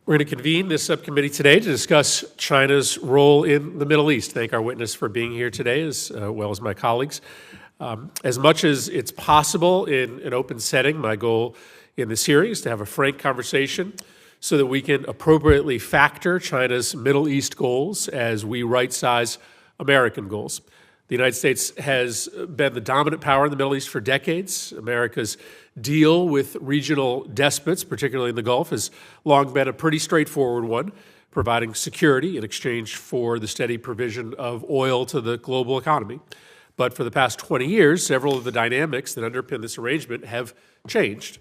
We're going to convene this subcommittee today to discuss China's role in the Middle East. Thank our witness for being here today, as well as my colleagues. As much as it's possible in an open setting, my goal in this hearing is to have a frank conversation so that we can appropriately factor China's Middle East goals as we right-size American goals. The United States has been the dominant power in the Middle East for decades. America's deal with regional despots, particularly in the Gulf, has long been a pretty straightforward one, providing security in exchange for the steady provision of oil to the global economy. But for the past 20 years, several of the dynamics that underpin this arrangement have changed.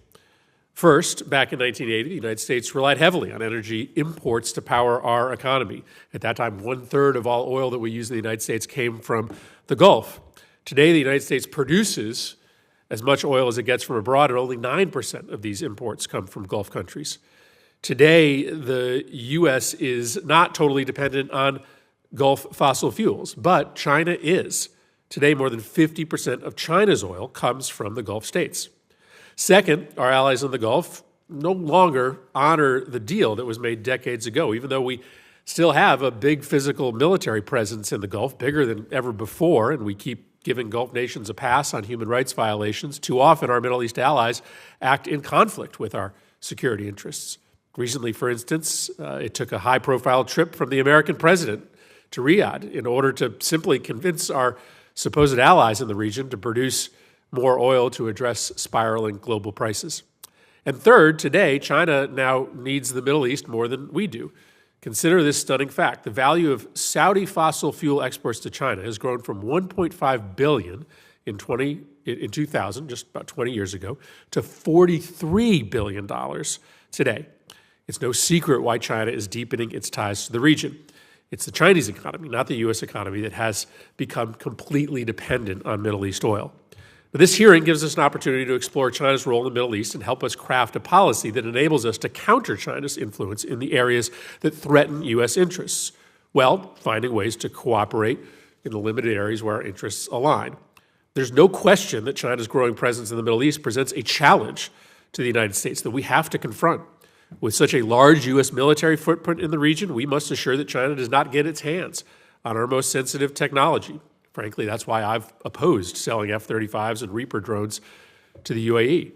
First, back in 1980, the United States relied heavily on energy imports to power our economy. At that time, 1/3 of all oil that we use in the United States came from the Gulf. Today, the United States produces as much oil as it gets from abroad, and only 9% of these imports come from Gulf countries. Today, the U.S. is not totally dependent on Gulf fossil fuels, but China is. Today, more than 50% of China's oil comes from the Gulf states. Second, our allies in the Gulf no longer honor the deal that was made decades ago, even though we still have a big physical military presence in the Gulf, bigger than ever before, and we keep giving Gulf nations a pass on human rights violations. Too often, our Middle East allies act in conflict with our security interests. Recently, for instance, it took a high-profile trip from the American president to Riyadh in order to simply convince our supposed allies in the region to produce more oil to address spiraling global prices. And third, today, China now needs the Middle East more than we do. Consider this stunning fact. The value of Saudi fossil fuel exports to China has grown from $1.5 billion in 2000, just about 20 years ago, to $43 billion today. It's no secret why China is deepening its ties to the region. It's the Chinese economy, not the U.S. economy, that has become completely dependent on Middle East oil. But this hearing gives us an opportunity to explore China's role in the Middle East and help us craft a policy that enables us to counter China's influence in the areas that threaten U.S. interests, while finding ways to cooperate in the limited areas where our interests align. There's no question that China's growing presence in the Middle East presents a challenge to the United States that we have to confront. With such a large U.S. military footprint in the region, we must assure that China does not get its hands on our most sensitive technology. Frankly, that's why I've opposed selling F-35s and Reaper drones to the UAE.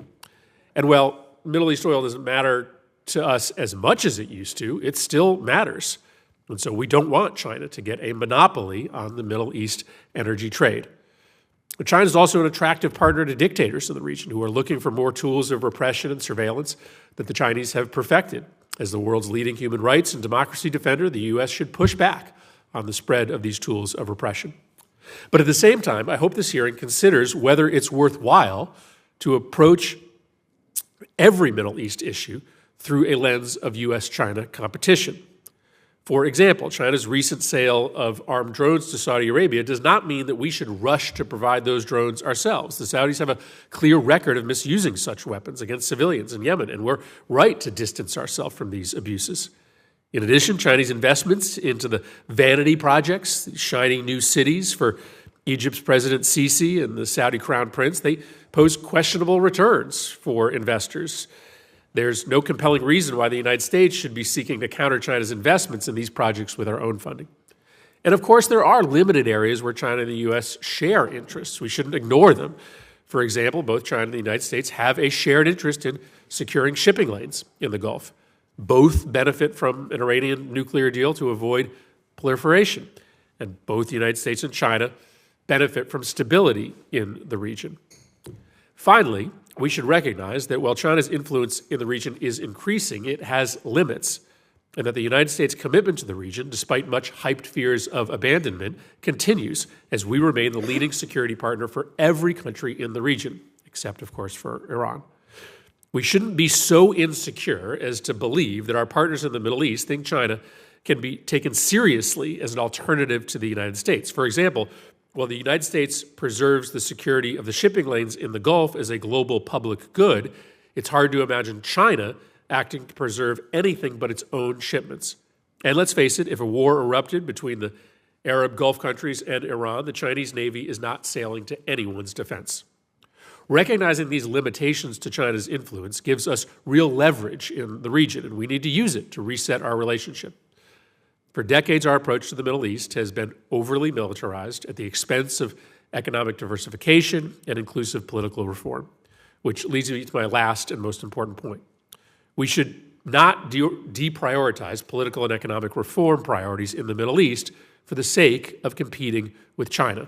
And while Middle East oil doesn't matter to us as much as it used to, it still matters. And so we don't want China to get a monopoly on the Middle East energy trade. But China is also an attractive partner to dictators in the region who are looking for more tools of repression and surveillance that the Chinese have perfected. As the world's leading human rights and democracy defender, the U.S. should push back on the spread of these tools of repression. But at the same time, I hope this hearing considers whether it's worthwhile to approach every Middle East issue through a lens of U.S.-China competition. For example, China's recent sale of armed drones to Saudi Arabia does not mean that we should rush to provide those drones ourselves. The Saudis have a clear record of misusing such weapons against civilians in Yemen, and we're right to distance ourselves from these abuses. In addition, Chinese investments into the vanity projects, shining new cities for Egypt's President Sisi and the Saudi Crown Prince, they pose questionable returns for investors. There's no compelling reason why the United States should be seeking to counter China's investments in these projects with our own funding. And of course, there are limited areas where China and the U.S. share interests. We shouldn't ignore them. For example, both China and the United States have a shared interest in securing shipping lanes in the Gulf. Both benefit from an Iranian nuclear deal to avoid proliferation. And both the United States and China benefit from stability in the region. Finally, we should recognize that while China's influence in the region is increasing, it has limits, and that the United States' commitment to the region, despite much hyped fears of abandonment, continues as we remain the leading security partner for every country in the region, except, of course, for Iran. We shouldn't be so insecure as to believe that our partners in the Middle East think China can be taken seriously as an alternative to the United States. For example, while the United States preserves the security of the shipping lanes in the Gulf as a global public good, it's hard to imagine China acting to preserve anything but its own shipments. And let's face it, if a war erupted between the Arab Gulf countries and Iran, the Chinese Navy is not sailing to anyone's defense. Recognizing these limitations to China's influence gives us real leverage in the region, and we need to use it to reset our relationship. For decades, our approach to the Middle East has been overly militarized at the expense of economic diversification and inclusive political reform, which leads me to my last and most important point. We should not deprioritize political and economic reform priorities in the Middle East for the sake of competing with China.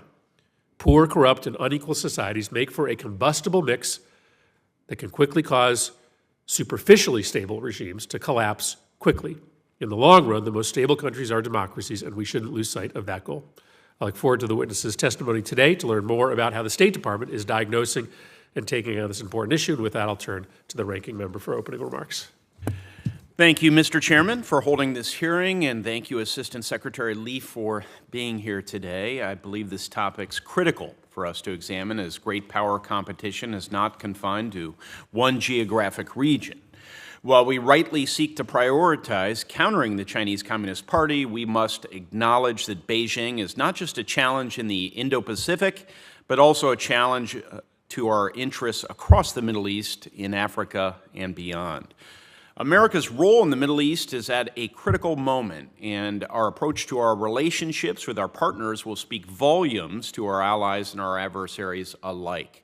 Poor, corrupt, and unequal societies make for a combustible mix that can quickly cause superficially stable regimes to collapse quickly. In the long run, the most stable countries are democracies, and we shouldn't lose sight of that goal. I look forward to the witnesses' testimony today to learn more about how the State Department is diagnosing and taking on this important issue. And with that, I'll turn to the ranking member for opening remarks. Thank you, Mr. Chairman, for holding this hearing, and thank you, Assistant Secretary Lee, for being here today. I believe this topic's critical for us to examine, as great power competition is not confined to one geographic region. While we rightly seek to prioritize countering the Chinese Communist Party, we must acknowledge that Beijing is not just a challenge in the Indo-Pacific, but also a challenge to our interests across the Middle East, in Africa, and beyond. America's role in the Middle East is at a critical moment, and our approach to our relationships with our partners will speak volumes to our allies and our adversaries alike.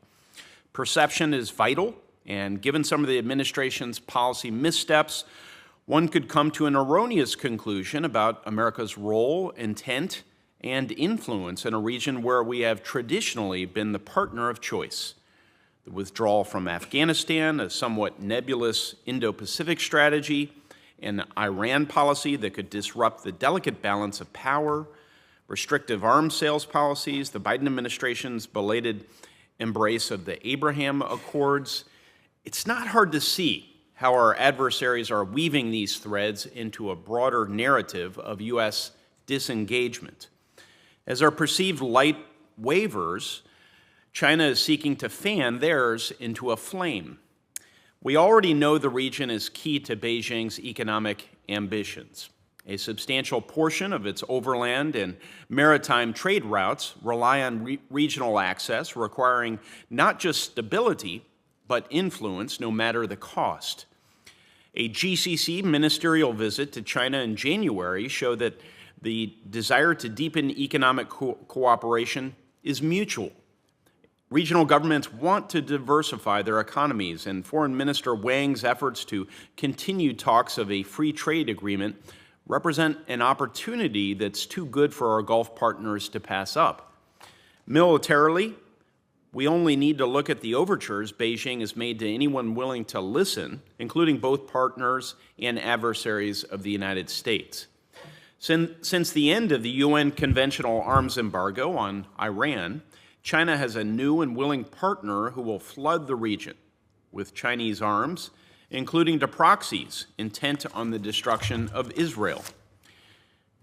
Perception is vital, and given some of the administration's policy missteps, one could come to an erroneous conclusion about America's role, intent, and influence in a region where we have traditionally been the partner of choice. The withdrawal from Afghanistan, a somewhat nebulous Indo-Pacific strategy, an Iran policy that could disrupt the delicate balance of power, restrictive arms sales policies, the Biden administration's belated embrace of the Abraham Accords. It's not hard to see how our adversaries are weaving these threads into a broader narrative of U.S. disengagement. As our perceived light wavers, China is seeking to fan theirs into a flame. We already know the region is key to Beijing's economic ambitions. A substantial portion of its overland and maritime trade routes rely on regional access, requiring not just stability, but influence, no matter the cost. A GCC ministerial visit to China in January showed that the desire to deepen economic cooperation is mutual. Regional governments want to diversify their economies, and Foreign Minister Wang's efforts to continue talks of a free trade agreement represent an opportunity that's too good for our Gulf partners to pass up. Militarily, we only need to look at the overtures Beijing has made to anyone willing to listen, including both partners and adversaries of the United States. Since the end of the UN conventional arms embargo on Iran, China has a new and willing partner who will flood the region with Chinese arms, including to proxies intent on the destruction of Israel.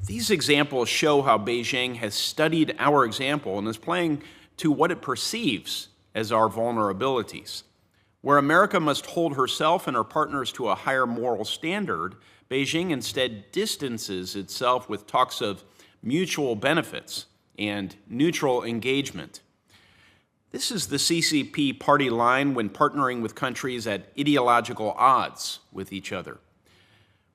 These examples show how Beijing has studied our example and is playing to what it perceives as our vulnerabilities. Where America must hold herself and her partners to a higher moral standard, Beijing instead distances itself with talks of mutual benefits and neutral engagement. This is the CCP party line when partnering with countries at ideological odds with each other.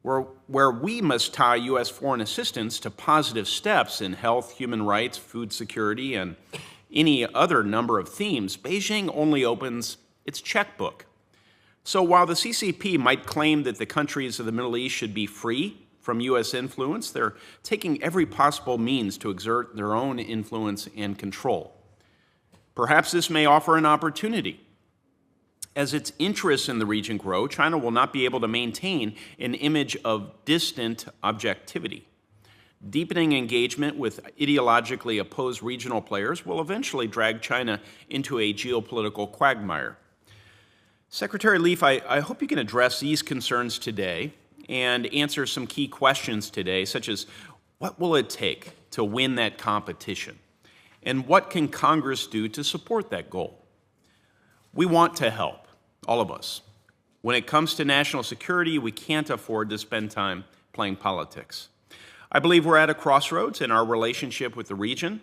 Where we must tie U.S. foreign assistance to positive steps in health, human rights, food security, and any other number of themes, Beijing only opens its checkbook. So while the CCP might claim that the countries of the Middle East should be free from U.S. influence, they're taking every possible means to exert their own influence and control. Perhaps this may offer an opportunity. As its interests in the region grow, China will not be able to maintain an image of distant objectivity. Deepening engagement with ideologically opposed regional players will eventually drag China into a geopolitical quagmire. Secretary Leaf, I hope you can address these concerns today and answer some key questions today, such as what will it take to win that competition? And what can Congress do to support that goal? We want to help, all of us. When it comes to national security, we can't afford to spend time playing politics. I believe we're at a crossroads in our relationship with the region.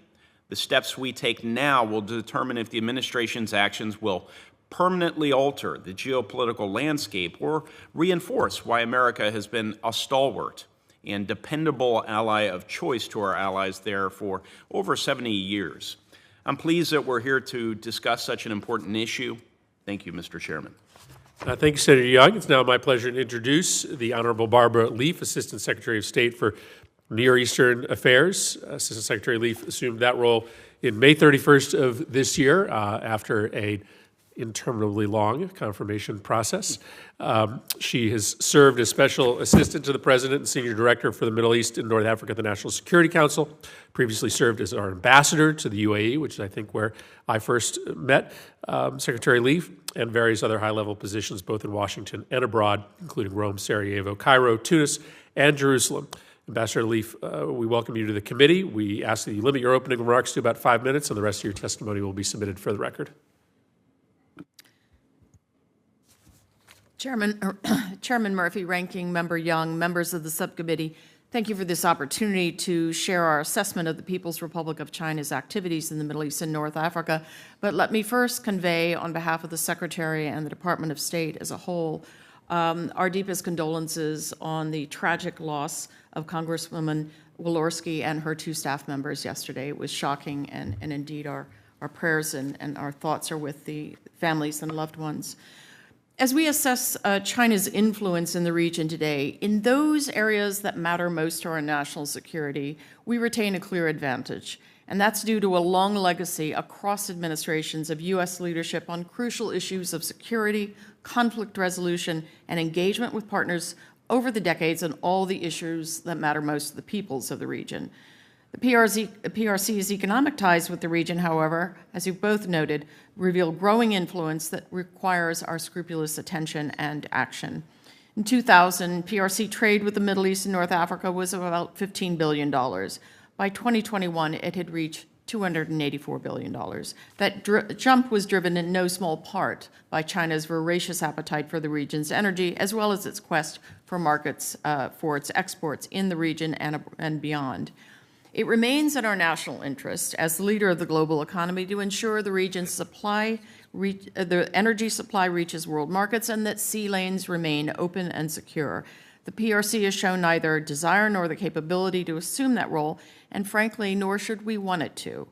The steps we take now will determine if the administration's actions will permanently alter the geopolitical landscape or reinforce why America has been a stalwart and dependable ally of choice to our allies there for over 70 years. I'm pleased that we're here to discuss such an important issue. Thank you, Mr. Chairman. Thank you, Senator Young. It's now my pleasure to introduce the Honorable Barbara Leaf, Assistant Secretary of State for Near Eastern Affairs. Assistant Secretary Leaf assumed that role in May 31st of this year after an interminably long confirmation process. She has served as Special Assistant to the President and Senior Director for the Middle East and North Africa at the National Security Council, previously served as our ambassador to the UAE, which is, I think, where I first met Secretary Leaf, and various other high-level positions both in Washington and abroad, including Rome, Sarajevo, Cairo, Tunis, and Jerusalem. Ambassador Leaf, we welcome you to the committee. We ask that you limit your opening remarks to about 5 minutes, and the rest of your testimony will be submitted for the record. Chairman Murphy, Ranking Member Young, members of the subcommittee, thank you for this opportunity to share our assessment of the People's Republic of China's activities in the Middle East and North Africa. But let me first convey, on behalf of the Secretary and the Department of State as a whole, our deepest condolences on the tragic loss of Congresswoman Walorski and her 2 staff members yesterday. It was shocking, and indeed our prayers and our thoughts are with the families and loved ones. As we assess China's influence in the region today, in those areas that matter most to our national security, we retain a clear advantage. And that's due to a long legacy across administrations of U.S. leadership on crucial issues of security, conflict resolution, and engagement with partners over the decades on all the issues that matter most to the peoples of the region. The PRC's economic ties with the region, however, as you both noted, reveal growing influence that requires our scrupulous attention and action. In 2000, PRC trade with the Middle East and North Africa was about $15 billion. By 2021, it had reached $284 billion. That jump was driven in no small part by China's voracious appetite for the region's energy, as well as its quest for markets for its exports in the region and beyond. It remains in our national interest as the leader of the global economy to ensure the region's the energy supply reaches world markets and that sea lanes remain open and secure. The PRC has shown neither desire nor the capability to assume that role, and frankly, nor should we want it to.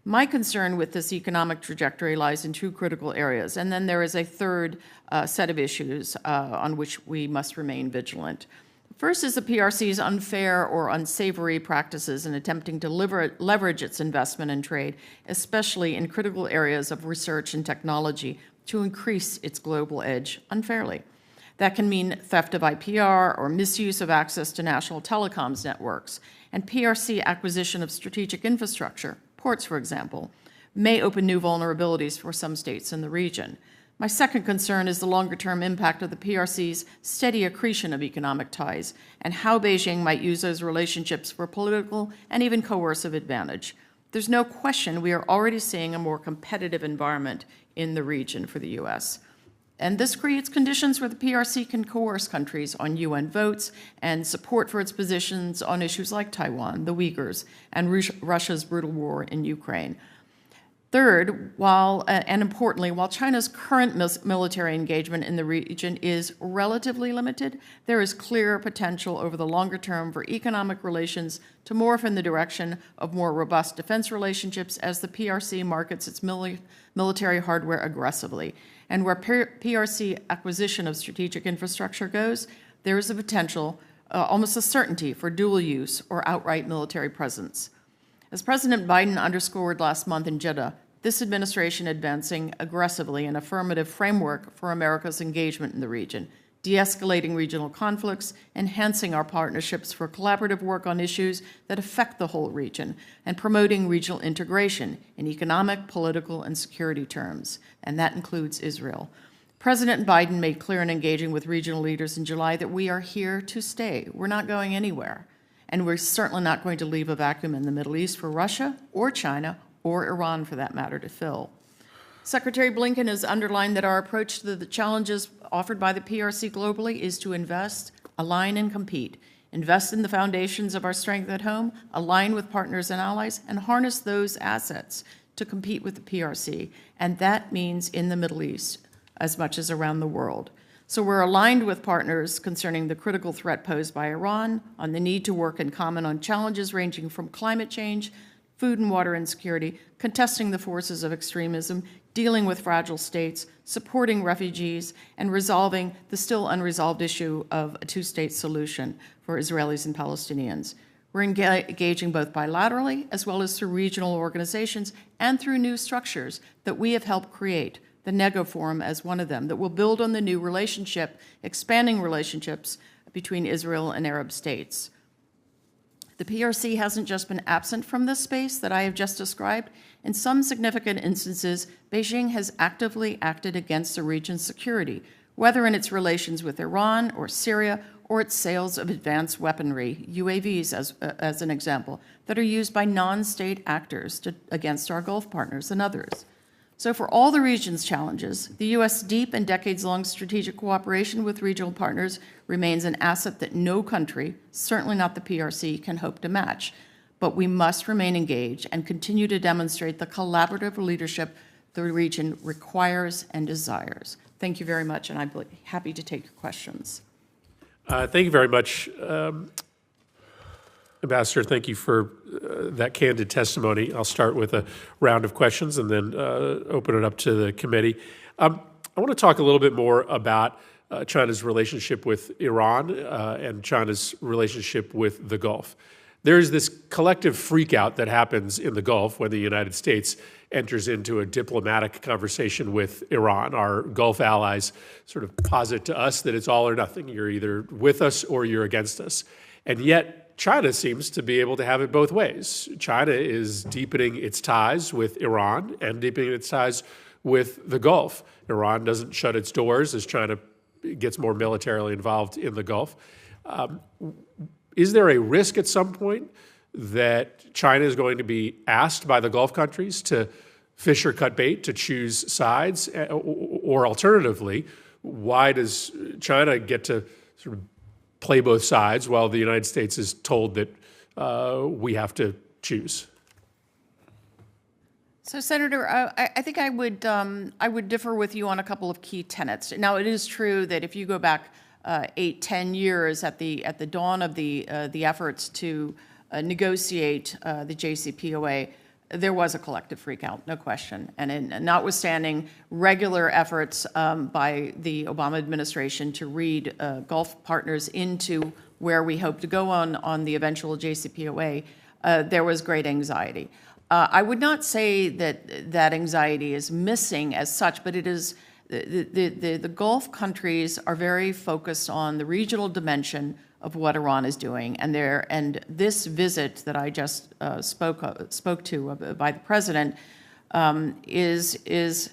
My concern with this economic trajectory lies in 2 critical areas, and then there is a third set of issues on which we must remain vigilant. First is the PRC's unfair or unsavory practices in attempting to leverage its investment and trade, especially in critical areas of research and technology, to increase its global edge unfairly. That can mean theft of IPR or misuse of access to national telecoms networks, and PRC acquisition of strategic infrastructure, ports for example, may open new vulnerabilities for some states in the region. My second concern is the longer-term impact of the PRC's steady accretion of economic ties and how Beijing might use those relationships for political and even coercive advantage. There's no question we are already seeing a more competitive environment in the region for the U.S. And this creates conditions where the PRC can coerce countries on UN votes and support for its positions on issues like Taiwan, the Uyghurs, and Russia's brutal war in Ukraine. Third, and importantly, while China's current military engagement in the region is relatively limited, there is clear potential over the longer term for economic relations to morph in the direction of more robust defense relationships as the PRC markets its military hardware aggressively. And where PRC acquisition of strategic infrastructure goes, there is a potential, almost a certainty, for dual use or outright military presence. As President Biden underscored last month in Jeddah, this administration advancing aggressively an affirmative framework for America's engagement in the region, de-escalating regional conflicts, enhancing our partnerships for collaborative work on issues that affect the whole region, and promoting regional integration in economic, political, and security terms, and that includes Israel. President Biden made clear in engaging with regional leaders in July that we are here to stay. We're not going anywhere. And we're certainly not going to leave a vacuum in the Middle East for Russia or China or Iran, for that matter, to fill. Secretary Blinken has underlined that our approach to the challenges offered by the PRC globally is to invest, align, and compete invest in the foundations of our strength at home, align with partners and allies, and harness those assets to compete with the PRC. And that means in the Middle East as much as around the world. So we're aligned with partners concerning the critical threat posed by Iran, on the need to work in common on challenges ranging from climate change, food and water insecurity, contesting the forces of extremism, dealing with fragile states, supporting refugees, and resolving the still unresolved issue of a two-state solution for Israelis and Palestinians. We're engaging both bilaterally as well as through regional organizations and through new structures that we have helped create, the Nego Forum as one of them, that will build on the new relationship, expanding relationships between Israel and Arab states. The PRC hasn't just been absent from this space that I have just described. In some significant instances, Beijing has actively acted against the region's security, whether in its relations with Iran or Syria or its sales of advanced weaponry, UAVs as an example, that are used by non-state actors against our Gulf partners and others. So for all the region's challenges, the U.S. deep and decades-long strategic cooperation with regional partners remains an asset that no country, certainly not the PRC, can hope to match. But we must remain engaged and continue to demonstrate the collaborative leadership the region requires and desires. Thank you very much, and I'd be happy to take your questions. Thank you very much, Ambassador. Thank you for that candid testimony. I'll start with a round of questions and then open it up to the committee. I want to talk a little bit more about China's relationship with Iran and China's relationship with the Gulf. There's this collective freakout that happens in the Gulf when the United States enters into a diplomatic conversation with Iran. Our Gulf allies sort of posit to us that it's all or nothing. You're either with us or you're against us. And yet, China seems to be able to have it both ways. China is deepening its ties with Iran and deepening its ties with the Gulf. Iran doesn't shut its doors as China gets more militarily involved in the Gulf. Is there a risk at some point that China is going to be asked by the Gulf countries to fish or cut bait, to choose sides? Or alternatively, why does China get to sort of play both sides while the United States is told that we have to choose? So, Senator, I think I would differ with you on a couple of key tenets. Now, it is true that if you go back 8-10 years at the dawn of the efforts to negotiate the JCPOA, there was a collective freakout, no question. And notwithstanding regular efforts by the Obama administration to read Gulf partners into where we hope to go on the eventual JCPOA, there was great anxiety. I would not say that anxiety is missing as such, but it is the Gulf countries are very focused on the regional dimension of what Iran is doing, and this visit that I just spoke to by the president is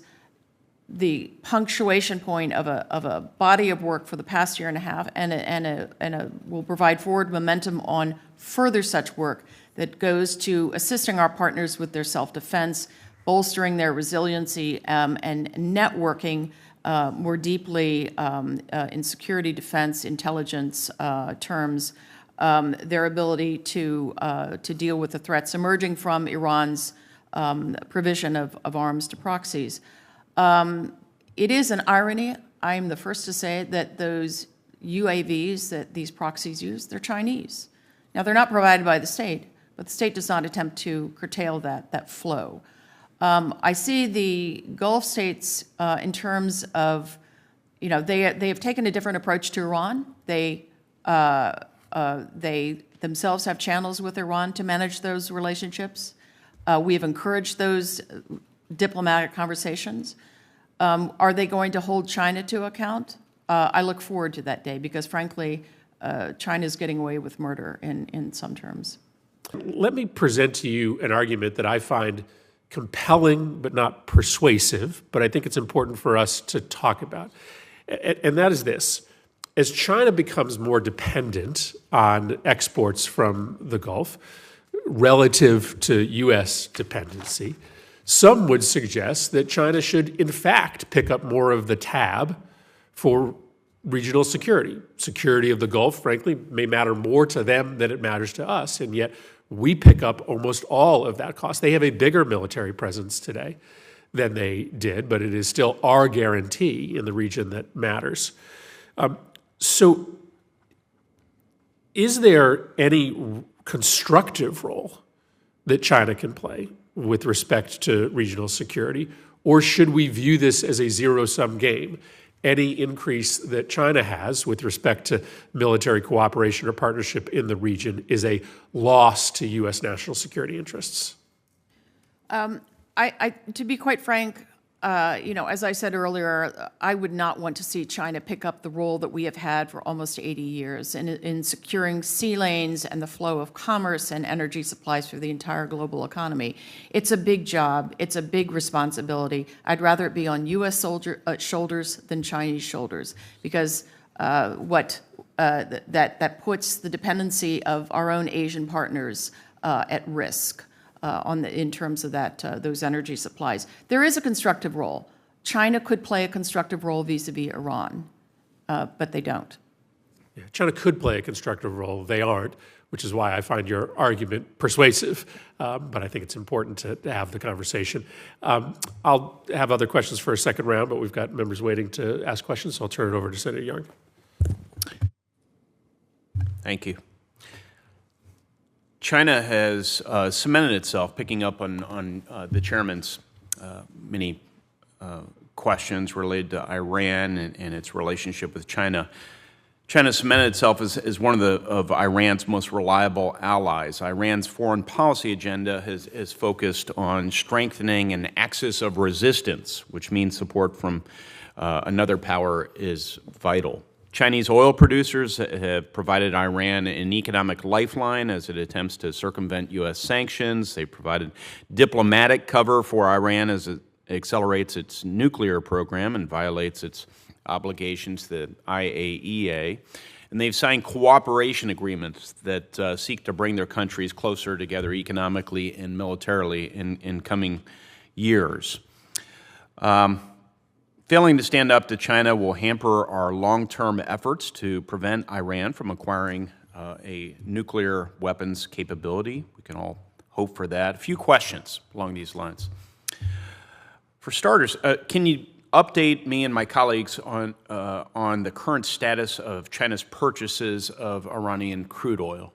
the punctuation point of a body of work for the past year and a half, and will provide forward momentum on further such work that goes to assisting our partners with their self-defense, bolstering their resiliency, and networking more deeply in security, defense, intelligence terms, their ability to deal with the threats emerging from Iran's provision of arms to proxies. It is an irony, I'm the first to say, that those UAVs that these proxies use, they're Chinese. Now, they're not provided by the state, but the state does not attempt to curtail that flow. I see the Gulf states in terms of, they have taken a different approach to Iran. They themselves have channels with Iran to manage those relationships. We have encouraged those diplomatic conversations. Are they going to hold China to account? I look forward to that day because, frankly, China is getting away with murder in some terms. Let me present to you an argument that I find compelling but not persuasive, but I think it's important for us to talk about. And that is this. As China becomes more dependent on exports from the Gulf relative to U.S. dependency, some would suggest that China should, in fact, pick up more of the tab for regional security. Security of the Gulf, frankly, may matter more to them than it matters to us, and yet we pick up almost all of that cost. They have a bigger military presence today than they did, but it is still our guarantee in the region that matters. So is there any constructive role that China can play with respect to regional security, or should we view this as a zero-sum game? Any increase that China has with respect to military cooperation or partnership in the region is a loss to U.S. national security interests? To be quite frank, as I said earlier, I would not want to see China pick up the role that we have had for almost 80 years in securing sea lanes and the flow of commerce and energy supplies for the entire global economy. It's a big job. It's a big responsibility. I'd rather it be on U.S. shoulders than Chinese shoulders, because that puts the dependency of our own Asian partners at risk. In terms of those energy supplies. There is a constructive role. China could play a constructive role vis-a-vis Iran, but they don't. Yeah, China could play a constructive role. They aren't, which is why I find your argument persuasive, but I think it's important to have the conversation. I'll have other questions for a second round, but we've got members waiting to ask questions, so I'll turn it over to Senator Young. Thank you. China has cemented itself, picking up on the chairman's many questions related to Iran and its relationship with China. China cemented itself as one of Iran's most reliable allies. Iran's foreign policy agenda has focused on strengthening an axis of resistance, which means support from another power is vital. Chinese oil producers have provided Iran an economic lifeline as it attempts to circumvent U.S. sanctions. They provided diplomatic cover for Iran as it accelerates its nuclear program and violates its obligations to the IAEA. And they've signed cooperation agreements that seek to bring their countries closer together economically and militarily in coming years. Failing to stand up to China will hamper our long-term efforts to prevent Iran from acquiring a nuclear weapons capability. We can all hope for that. A few questions along these lines. For starters, can you update me and my colleagues on the current status of China's purchases of Iranian crude oil?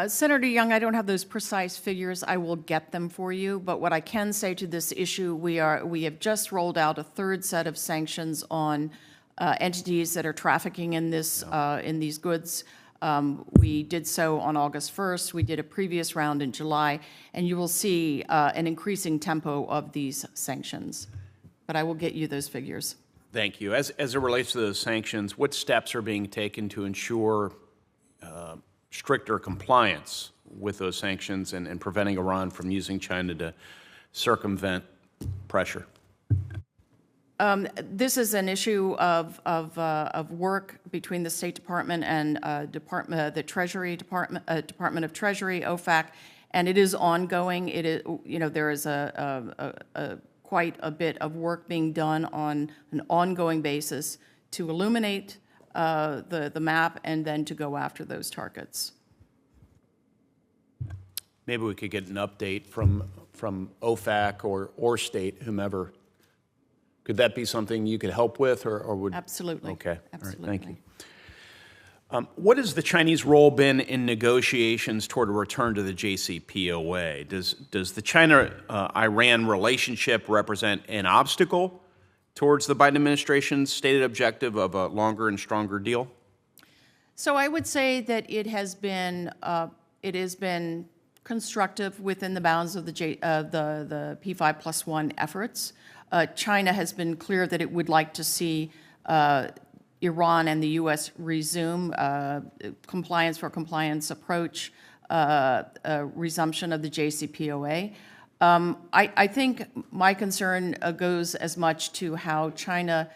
Senator Young, I don't have those precise figures. I will get them for you. But what I can say to this issue, we have just rolled out a third set of sanctions on entities that are trafficking in these goods. We did so on August 1st. We did a previous round in July, and you will see an increasing tempo of these sanctions. But I will get you those figures. Thank you. As it relates to those sanctions, what steps are being taken to ensure stricter compliance with those sanctions and preventing Iran from using China to circumvent pressure? This is an issue of work between the State Department and the Treasury Department, Department of Treasury, OFAC, and it is ongoing. It is, there is quite a bit of work being done on an ongoing basis to illuminate the map and then to go after those targets. Maybe we could get an update from OFAC or state, whomever. Could that be something you could help with, or would? Absolutely. Okay. Absolutely. All right. Thank you. What has the Chinese role been in negotiations toward a return to the JCPOA? Does the China-Iran relationship represent an obstacle towards the Biden administration's stated objective of a longer and stronger deal? So I would say that it has been constructive within the bounds of the P5+1 efforts. China has been clear that it would like to see Iran and the U.S. resume compliance for compliance approach, resumption of the JCPOA. I think my concern goes as much to how China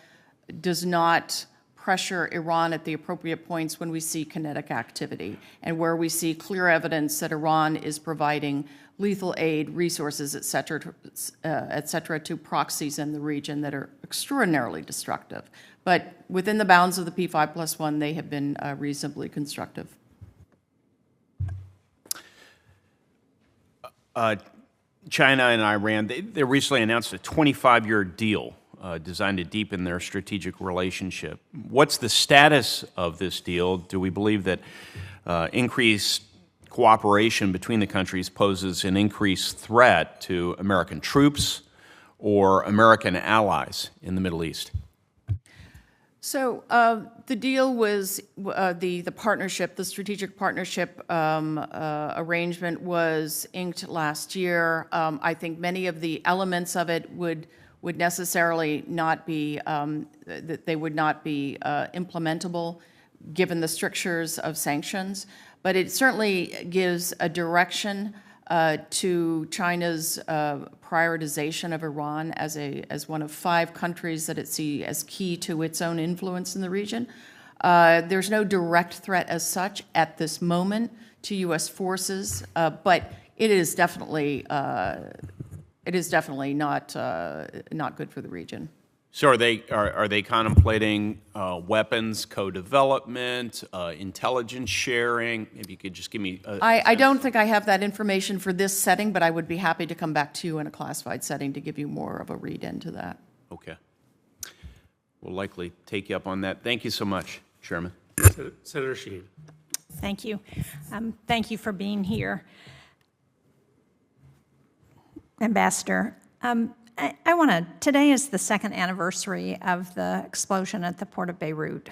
does not pressure Iran at the appropriate points when we see kinetic activity and where we see clear evidence that Iran is providing lethal aid, resources, et cetera, to proxies in the region that are extraordinarily destructive. But within the bounds of the P5+1, they have been reasonably constructive. China and Iran, they recently announced a 25-year deal designed to deepen their strategic relationship. What's the status of this deal? Do we believe that increased cooperation between the countries poses an increased threat to American troops or American allies in the Middle East? So the deal was the partnership, the strategic partnership arrangement was inked last year. I think many of the elements of it would necessarily not be they would not be implementable given the strictures of sanctions, but it certainly gives a direction to China's prioritization of Iran as one of 5 countries that it sees as key to its own influence in the region. There's no direct threat as such at this moment to U.S. forces, but it is definitely not good for the region. So are they contemplating weapons co-development, intelligence sharing? If you could just give me I don't think I have that information for this setting, but I would be happy to come back to you in a classified setting to give you more of a read into that. Okay. We'll likely take you up on that. Thank you so much, Chairman. Senator Sheen. Thank you. Thank you for being here, Ambassador. I want to, today is the 2nd anniversary of the explosion at the port of Beirut.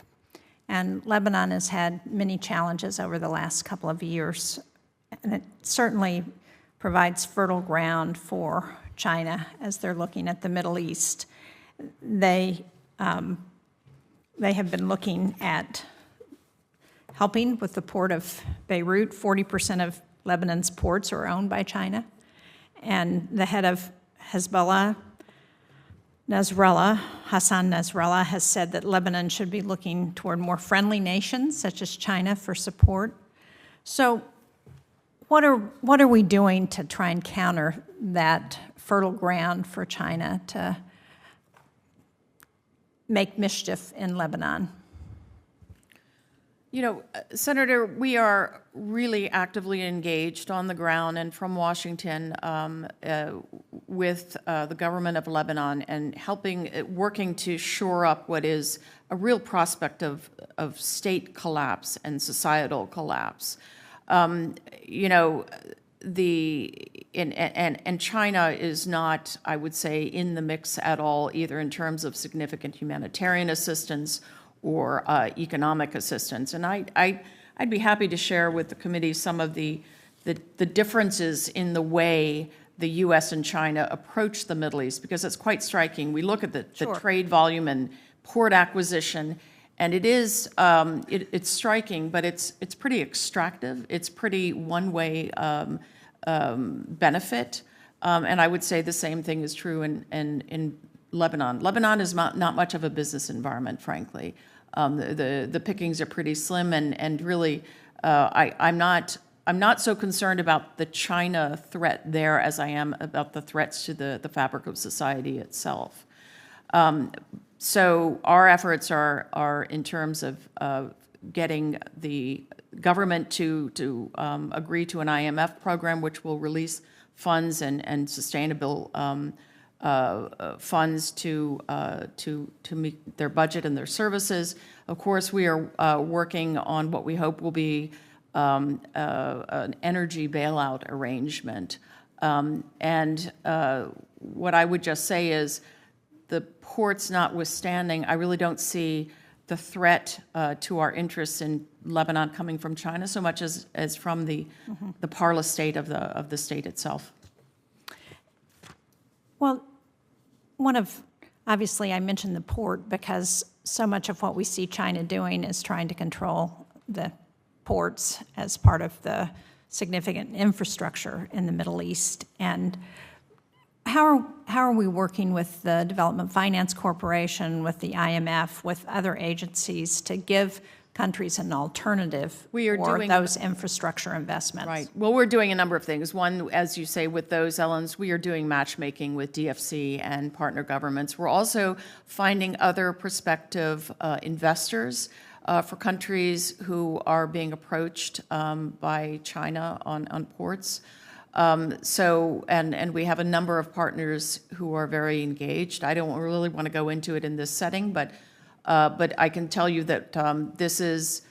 And Lebanon has had many challenges over the last couple of years. And it certainly provides fertile ground for China as they're looking at the Middle East. They have been looking at helping with the port of Beirut. 40% of Lebanon's ports are owned by China. And the head of Hezbollah, Hassan Nasrallah, has said that Lebanon should be looking toward more friendly nations, such as China, for support. So what are we doing to try and counter that fertile ground for China to make mischief in Lebanon? You know, Senator, we are really actively engaged on the ground and from Washington with the government of Lebanon and working to shore up what is a real prospect of state collapse and societal collapse. You know, and China is not, I would say, in the mix at all, either in terms of significant humanitarian assistance or economic assistance. And I'd be happy to share with the committee some of the differences in the way the U.S. and China approach the Middle East, because it's quite striking. We look at the trade volume and port acquisition, and it is it's striking, but it's pretty extractive. It's pretty one-way benefit, and I would say the same thing is true in Lebanon. Lebanon is not much of a business environment, frankly. The pickings are pretty slim, and really, I'm not so concerned about the China threat there as I am about the threats to the fabric of society itself. So our efforts are in terms of getting the government to agree to an IMF program, which will release funds and sustainable funds to meet their budget and their services. Of course, we are working on what we hope will be an energy bailout arrangement. And what I would just say is, the ports notwithstanding, I really don't see the threat to our interests in Lebanon coming from China so much as from the parlous state of the state itself. Well, obviously I mentioned the port because so much of what we see China doing is trying to control the ports as part of the significant infrastructure in the Middle East. And how are we working with the Development Finance Corporation, with the IMF, with other agencies to give countries an alternative for those infrastructure investments? Right. Well, we're doing a number of things. One, as you say, with those elements, we are doing matchmaking with DFC and partner governments. We're also finding other prospective investors for countries who are being approached by China on ports. And we have a number of partners who are very engaged. I don't really want to go into it in this setting, but I can tell you that this is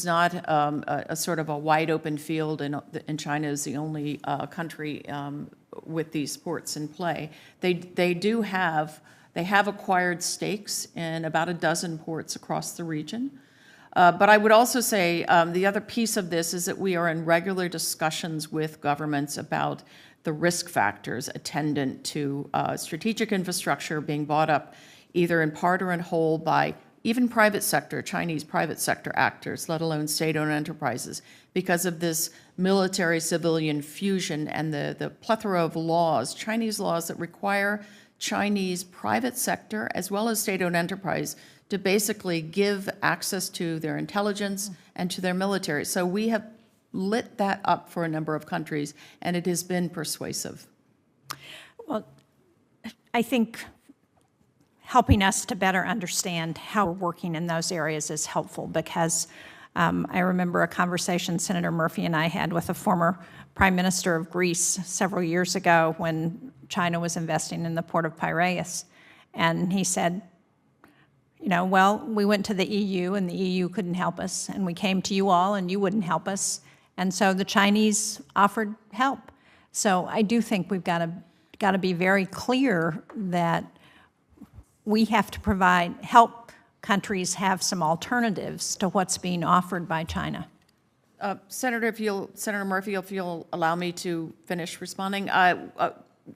not a sort of a wide open field, and China is the only country with these ports in play. They have acquired stakes in about a dozen ports across the region. But I would also say the other piece of this is that we are in regular discussions with governments about the risk factors attendant to strategic infrastructure being bought up either in part or in whole by even private sector, Chinese private sector actors, let alone state-owned enterprises, because of this military-civilian fusion and the plethora of laws, Chinese laws that require Chinese private sector as well as state-owned enterprise to basically give access to their intelligence and to their military. So we have lit that up for a number of countries, and it has been persuasive. Well, I think helping us to better understand how we're working in those areas is helpful, because I remember a conversation Senator Murphy and I had with a former Prime Minister of Greece several years ago when China was investing in the port of Piraeus. And he said, you know, well, we went to the EU and the EU couldn't help us, and we came to you all and you wouldn't help us. And so the Chinese offered help. So I do think we've got to be very clear that we have to help countries have some alternatives to what's being offered by China. Senator Murphy, if you'll allow me to finish responding,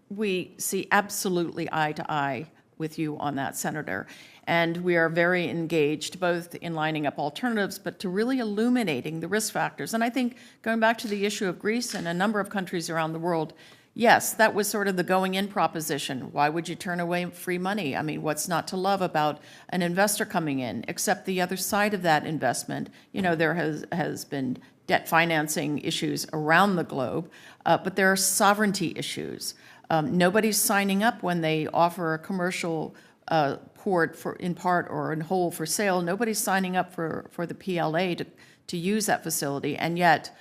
we see absolutely eye to eye with you on that, Senator. And we are very engaged both in lining up alternatives, but to really illuminating the risk factors. And I think going back to the issue of Greece and a number of countries around the world, yes, that was sort of the going-in proposition. Why would you turn away free money? I mean, what's not to love about an investor coming in, except the other side of that investment? You know, there has been debt financing issues around the globe, but there are sovereignty issues. Nobody's signing up when they offer a commercial port in part or in whole for sale. Nobody's signing up for the PLA to use that facility, and yet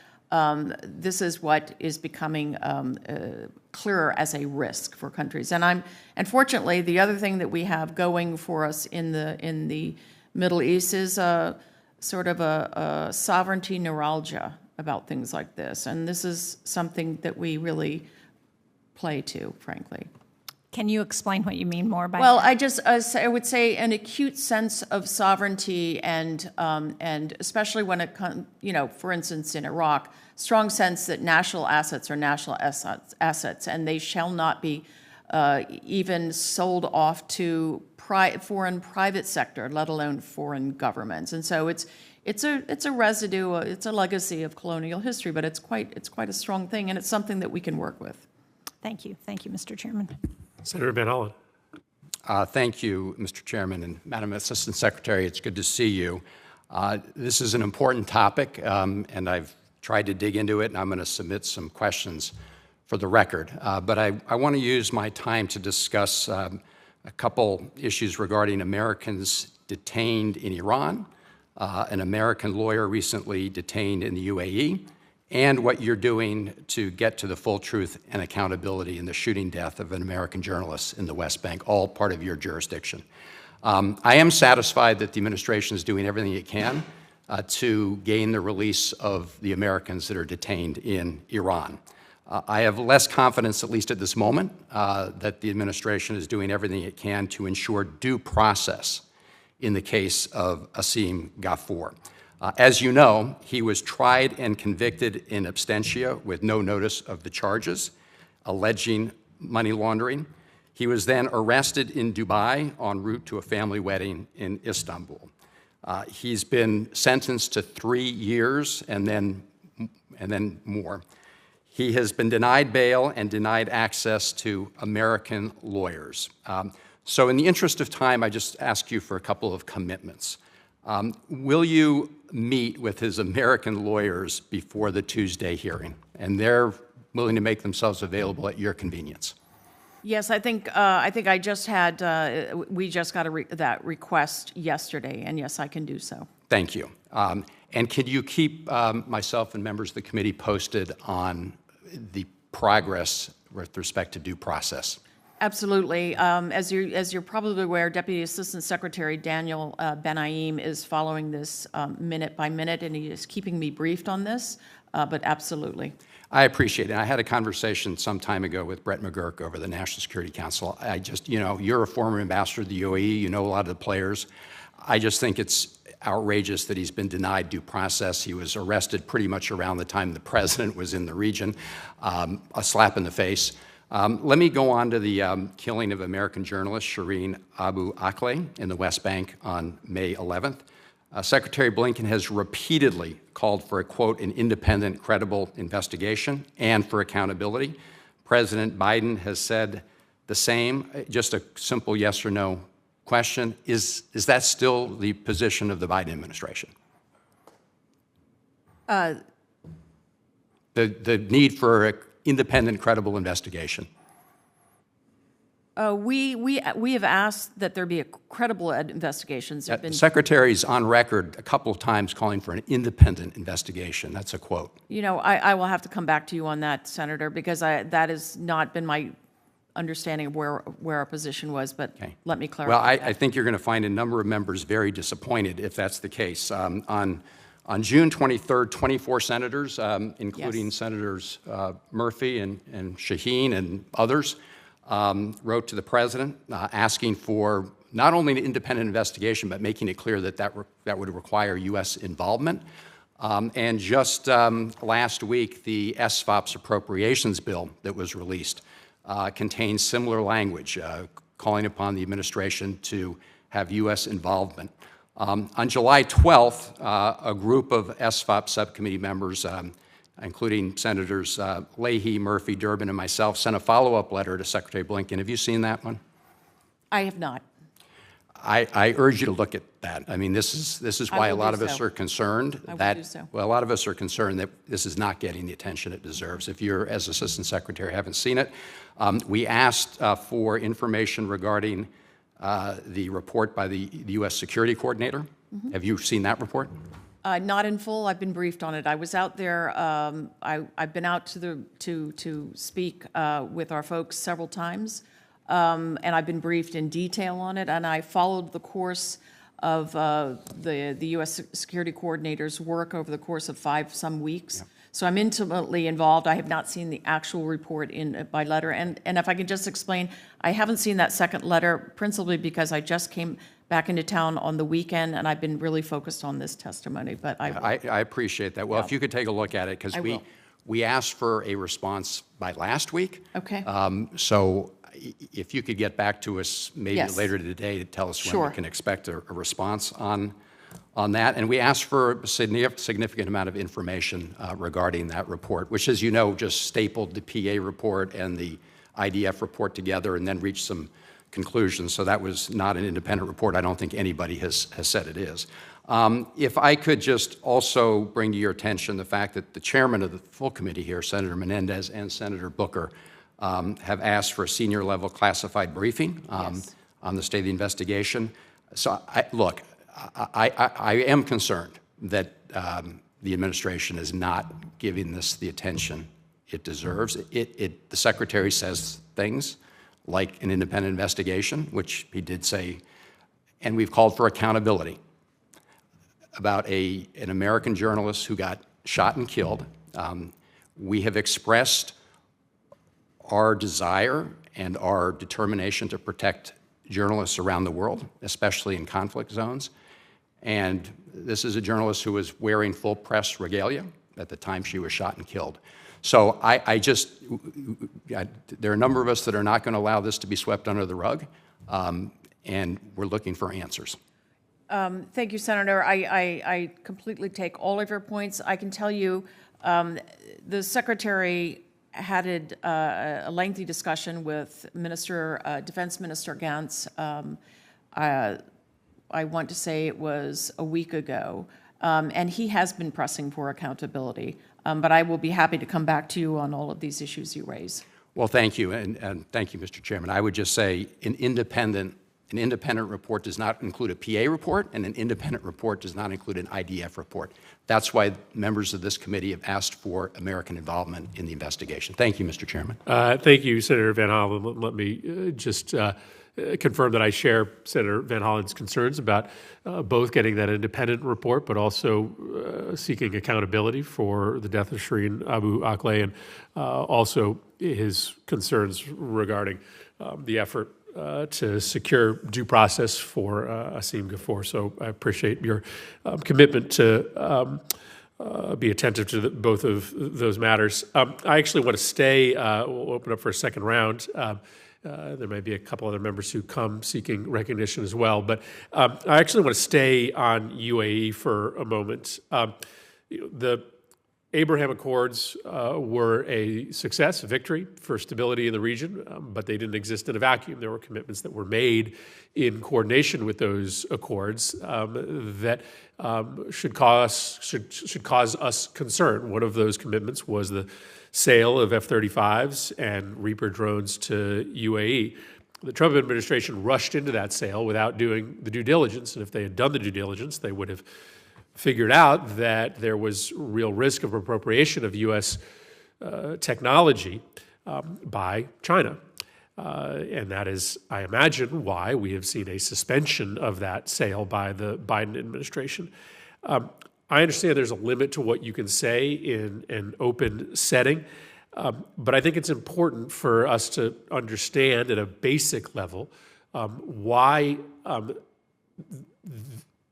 this is what is becoming clearer as a risk for countries. And fortunately, the other thing that we have going for us in the Middle East is sort of a sovereignty neuralgia about things like this. And this is something that we really play to, frankly. Can you explain what you mean more by well, that? I would say an acute sense of sovereignty and especially when it comes, you know, for instance, in Iraq, strong sense that national assets are national assets, and they shall not be even sold off to foreign private sector, let alone foreign governments. And so it's a residue, it's a legacy of colonial history, but it's quite a strong thing, and it's something that we can work with. Thank you, Mr. Chairman. Senator Van Hollen. Thank you, Mr. Chairman, and Madam Assistant Secretary, it's good to see you. This is an important topic, and I've tried to dig into it, and I'm going to submit some questions for the record. But I want to use my time to discuss a couple issues regarding Americans detained in Iran, an American lawyer recently detained in the UAE, and what you're doing to get to the full truth and accountability in the shooting death of an American journalist in the West Bank, all part of your jurisdiction. I am satisfied that the administration is doing everything it can to gain the release of the Americans that are detained in Iran. I have less confidence, at least at this moment, that the administration is doing everything it can to ensure due process in the case of Asim Ghafoor. As you know, he was tried and convicted in absentia with no notice of the charges, alleging money laundering. He was then arrested in Dubai en route to a family wedding in Istanbul. He's been sentenced to 3 years and then more. He has been denied bail and denied access to American lawyers. So in the interest of time, I just ask you for a couple of commitments. Will you meet with his American lawyers before the Tuesday hearing? And they're willing to make themselves available at your convenience. Yes, I think I just had, we just got that request yesterday, and yes, I can do so. Thank you. And can you keep myself and members of the committee posted on the progress with respect to due process? Absolutely. As you're probably aware, Deputy Assistant Secretary Daniel Benaim is following this minute by minute, and he is keeping me briefed on this, but absolutely. I appreciate it. I had a conversation some time ago with Brett McGurk over the National Security Council. I just, you're a former ambassador to the UAE, you know a lot of the players. I just think it's outrageous that he's been denied due process. He was arrested pretty much around the time the president was in the region, a slap in the face. Let me go on to the killing of American journalist Shireen Abu Akleh in the West Bank on May 11th. Secretary Blinken has repeatedly called for a, quote, an independent, credible investigation and for accountability. President Biden has said the same. Just a simple yes or no question. Is that still the position of the Biden administration? The need for an independent, credible investigation. We have asked that there be a credible investigations. The Secretary's on record a couple of times calling for an independent investigation. That's a quote. I will have to come back to you on that, Senator, because that has not been my understanding of where our position was, but okay. Let me clarify. Well, I think you're going to find a number of members very disappointed if that's the case. On June 23rd, 24 senators, including yes. Senators Murphy and Shaheen and others, wrote to the president asking for not only an independent investigation, but making it clear that that would require U.S. involvement. And just last week, the SFOP's appropriations bill that was released contains similar language, calling upon the administration to have U.S. involvement. On July 12th, a group of SFOP subcommittee members, including Senators Leahy, Murphy, Durbin, and myself, sent a follow-up letter to Secretary Blinken. Have you seen that one? I have not. I urge you to look at that. I mean, this is why a lot of us are concerned that, well, a lot of us are concerned that this is not getting the attention it deserves. If you're, as Assistant Secretary, haven't seen it, we asked for information regarding the report by the U.S. Security Coordinator. Mm-hmm. Have you seen that report? Not in full. I've been briefed on it. I was out there. I've been out to speak with our folks several times, and I've been briefed in detail on it. And I followed the course of the U.S. Security Coordinator's work over the course of some weeks. Yeah. So I'm intimately involved. I have not seen the actual report by letter. And if I can just explain, I haven't seen that second letter principally because I just came back into town on the weekend, and I've been really focused on this testimony. But I appreciate that. Well, yeah. If you could take a look at it, because we asked for a response by last week. Okay. So if you could get back to us maybe yes. later today to tell us sure. when we can expect a response on that. And we asked for a significant amount of information regarding that report, which, as you know, just stapled the PA report and the IDF report together and then reached some conclusions. So that was not an independent report. I don't think anybody has said it is. If I could just also bring to your attention the fact that the chairman of the full committee here, Senator Menendez and Senator Booker, have asked for a senior level classified briefing yes. on the state of the investigation. So look, I am concerned that the administration is not giving this the attention it deserves. The Secretary says things like an independent investigation, which he did say, and we've called for accountability about an American journalist who got shot and killed. We have expressed our desire and our determination to protect journalists around the world, especially in conflict zones. And this is a journalist who was wearing full press regalia at the time she was shot and killed. So there are a number of us that are not going to allow this to be swept under the rug, and we're looking for answers. Thank you, Senator. I completely take all of your points. I can tell you the Secretary had a lengthy discussion with Defense Minister Gantz. I want to say it was a week ago, and he has been pressing for accountability. But I will be happy to come back to you on all of these issues you raise. Well, thank you, and thank you, Mr. Chairman. I would just say an independent report does not include a PA report, and an independent report does not include an IDF report. That's why members of this committee have asked for American involvement in the investigation. Thank you, Mr. Chairman. Thank you, Senator Van Hollen. Let me just confirm that I share Senator Van Hollen's concerns about both getting that independent report, but also seeking accountability for the death of Shireen Abu Akleh, and also his concerns regarding the effort to secure due process for Asim Ghafoor. So I appreciate your commitment to be attentive to both of those matters. I actually want to stay, we'll open up for a second round. There may be a couple other members who come seeking recognition as well, but I actually want to stay on UAE for a moment. The Abraham Accords were a success, a victory for stability in the region, but they didn't exist in a vacuum. There were commitments that were made in coordination with those accords that should cause us concern. One of those commitments was the sale of F-35s and Reaper drones to UAE. The Trump administration rushed into that sale without doing the due diligence, and if they had done the due diligence, they would have figured out that there was real risk of appropriation of U.S. Technology by China. And that is, I imagine, why we have seen a suspension of that sale by the Biden administration. I understand there's a limit to what you can say in an open setting, but I think it's important for us to understand at a basic level why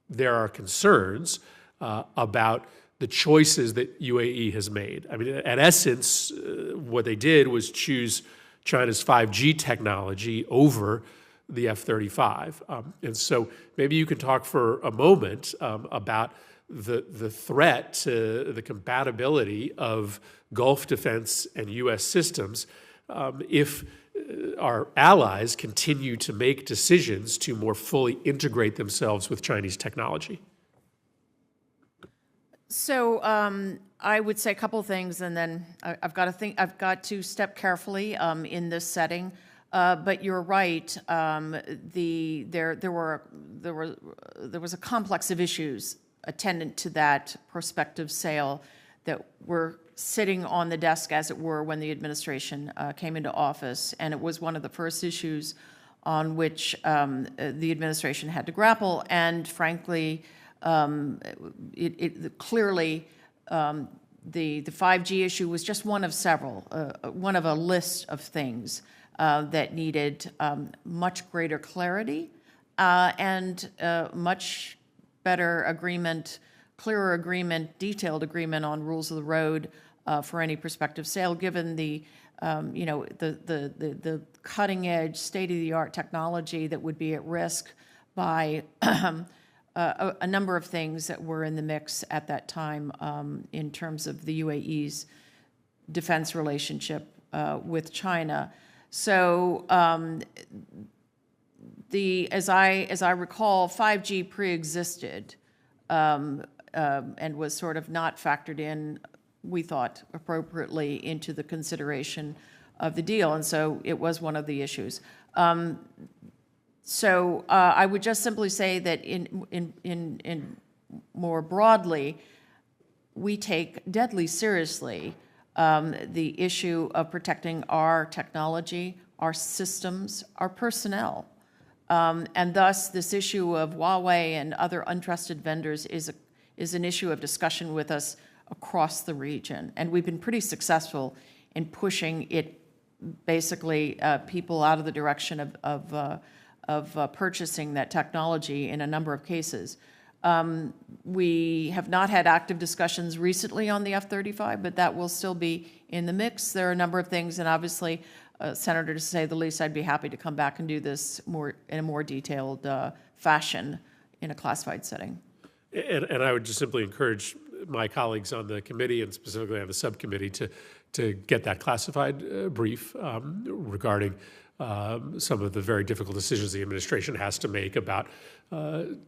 there are concerns about the choices that UAE has made. I mean, at essence, what they did was choose China's 5G technology over the F-35. And so maybe you can talk for a moment about the threat to the compatibility of Gulf defense and U.S. systems if our allies continue to make decisions to more fully integrate themselves with Chinese technology. So I would say a couple of things, and then I've got to step carefully in this setting. But you're right. There was a complex of issues attendant to that prospective sale that were sitting on the desk, as it were, when the administration came into office, and it was one of the first issues on which the administration had to grapple. And frankly, clearly, the 5G issue was just one of several, one of a list of things that needed much greater clarity and much better agreement, clearer agreement, detailed agreement on rules of the road for any prospective sale, given the the cutting edge, state of the art technology that would be at risk by a number of things that were in the mix at that time in terms of the UAE's defense relationship with China. So as I recall, 5G pre-existed and was sort of not factored in, we thought, appropriately into the consideration of the deal, and so it was one of the issues. So I would just simply say that in more broadly, we take deadly seriously the issue of protecting our technology, our systems, our personnel. And thus, this issue of Huawei and other untrusted vendors is an issue of discussion with us across the region. And we've been pretty successful in pushing it, basically, people out of the direction of purchasing that technology in a number of cases. We have not had active discussions recently on the F-35, but that will still be in the mix. There are a number of things, and obviously, Senator, to say the least, I'd be happy to come back and do this in a more detailed fashion in a classified setting. And I would just simply encourage my colleagues on the committee and specifically on the subcommittee to get that classified brief regarding some of the very difficult decisions the administration has to make about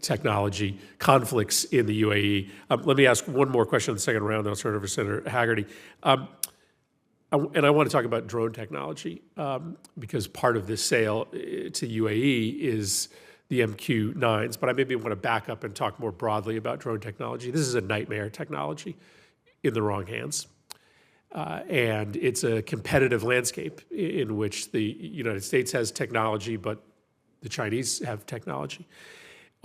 technology conflicts in the UAE. Let me ask one more question in the second round, then I'll turn it over to Senator Haggerty. And I want to talk about drone technology because part of this sale to UAE is the MQ-9s, but I maybe want to back up and talk more broadly about drone technology. This is a nightmare technology in the wrong hands. And it's a competitive landscape in which the United States has technology, but the Chinese have technology.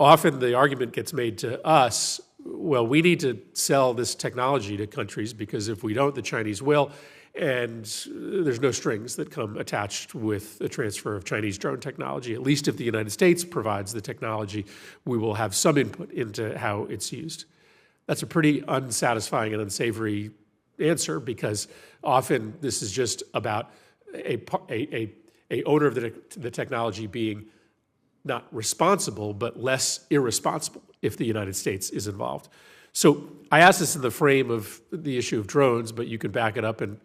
Often the argument gets made to us, well, we need to sell this technology to countries because if we don't, the Chinese will, and there's no strings that come attached with a transfer of Chinese drone technology. At least if the United States provides the technology, we will have some input into how it's used. That's a pretty unsatisfying and unsavory answer because often this is just about a owner of the technology being not responsible, but less irresponsible if the United States is involved. So I ask this in the frame of the issue of drones, but you can back it up and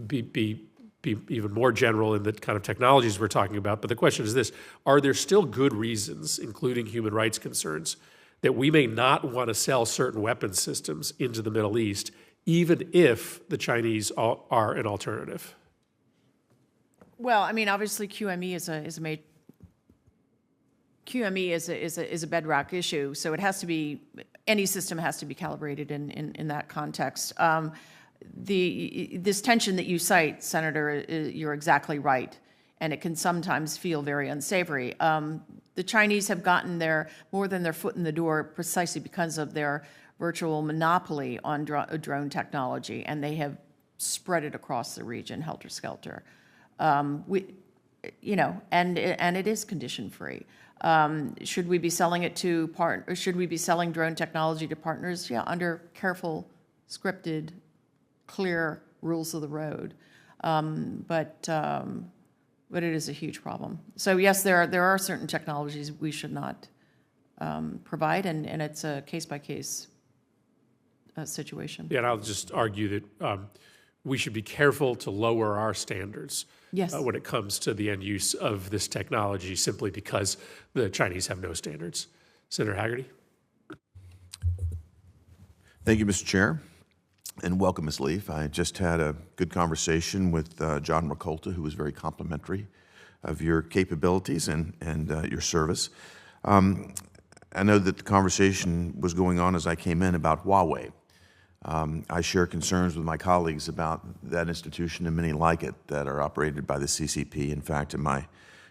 be even more general in the kind of technologies we're talking about. But the question is this: are there still good reasons, including human rights concerns, that we may not want to sell certain weapons systems into the Middle East, even if the Chinese are an alternative? Well, I mean, obviously QME is a bedrock issue, so it has to be, any system has to be calibrated in that context. This tension that you cite, Senator, you're exactly right, and it can sometimes feel very unsavory. The Chinese have gotten more than their foot in the door precisely because of their virtual monopoly on drone technology, and they have spread it across the region, helter-skelter. And it is condition-free. Should we be selling it to should we be selling drone technology to partners? Yeah, under careful, scripted, clear rules of the road. But it is a huge problem. So yes, there are certain technologies we should not provide, and it's a case-by-case situation. Yeah, and I'll just argue that we should be careful to lower our standards when it comes to the end use of this technology simply because the Chinese have no standards. Senator Haggerty? Thank you, Mr. Chair, and welcome, Ms. Leaf. I just had a good conversation with John Rakolta, who was very complimentary of your capabilities and your service. I know that the conversation was going on as I came in about Huawei. I share concerns with my colleagues about that institution and many like it that are operated by the CCP. In fact, in my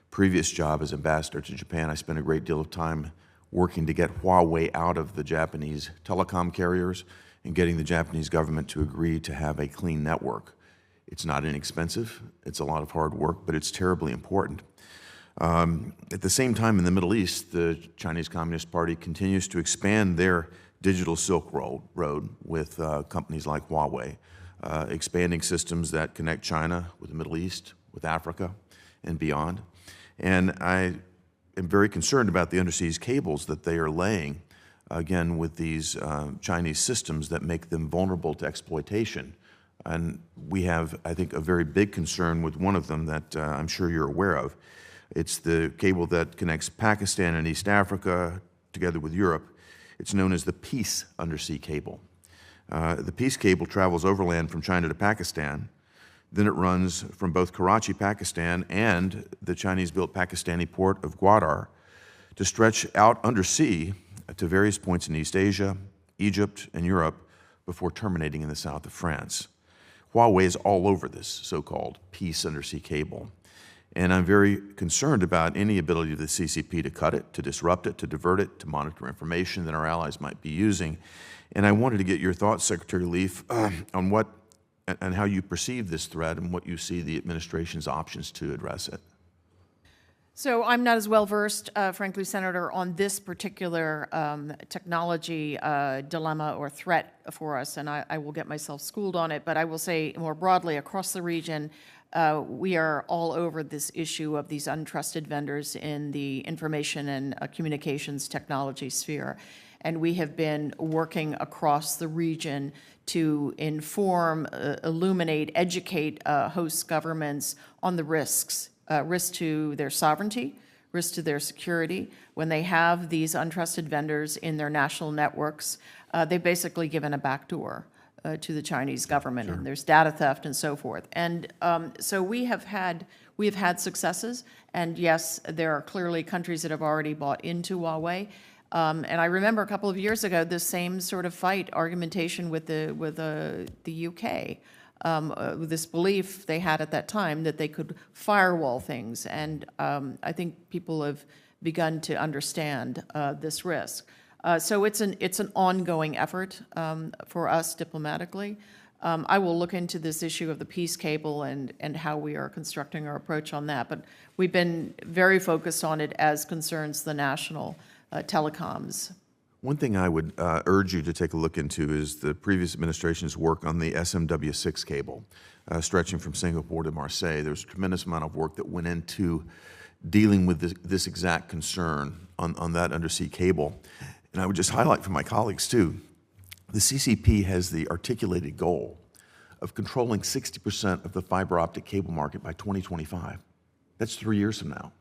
previous job as ambassador to Japan, I spent a great deal of time working to get Huawei out of the Japanese telecom carriers and getting the Japanese government to agree to have a clean network. It's not inexpensive, it's a lot of hard work, but it's terribly important. At the same time, in the Middle East, the Chinese Communist Party continues to expand their digital Silk Road with companies like Huawei, expanding systems that connect China with the Middle East, with Africa, and beyond. And I am very concerned about the underseas cables that they are laying, again, with these Chinese systems that make them vulnerable to exploitation. And we have, I think, a very big concern with one of them that I'm sure you're aware of. It's the cable that connects Pakistan and East Africa together with Europe. It's known as the Peace Undersea Cable. The Peace Cable travels overland from China to Pakistan. Then it runs from both Karachi, Pakistan, and the Chinese-built Pakistani port of Gwadar to stretch out undersea to various points in East Asia, Egypt, and Europe before terminating in the south of France. Huawei is all over this so-called Peace Undersea Cable. And I'm very concerned about any ability of the CCP to cut it, to disrupt it, to divert it, to monitor information that our allies might be using. And I wanted to get your thoughts, Secretary Leaf, on what and how you perceive this threat and what you see the administration's options to address it. So I'm not as well versed, frankly, Senator, on this particular technology dilemma or threat for us, and I will get myself schooled on it. But I will say more broadly across the region, we are all over this issue of these untrusted vendors in the information and communications technology sphere. And we have been working across the region to inform, illuminate, educate host governments on the risks, risk to their sovereignty, risk to their security. When they have these untrusted vendors in their national networks, they've basically given a backdoor to the Chinese government, and there's data theft and so forth. And so we have had successes, and yes, there are clearly countries that have already bought into Huawei. And I remember a couple of years ago, this same sort of fight, argumentation with the UK, this belief they had at that time that they could firewall things. And I think people have begun to understand this risk. So it's an ongoing effort for us diplomatically. I will look into this issue of the peace cable and how we are constructing our approach on that. But we've been very focused on it as concerns the national telecoms. One thing I would urge you to take a look into is the previous administration's work on the SMW6 cable, stretching from Singapore to Marseille. There's a tremendous amount of work that went into dealing with this exact concern on that undersea cable. And I would just highlight for my colleagues, too, the CCP has the articulated goal of controlling 60% of the fiber optic cable market by 2025. That's 3 years from now.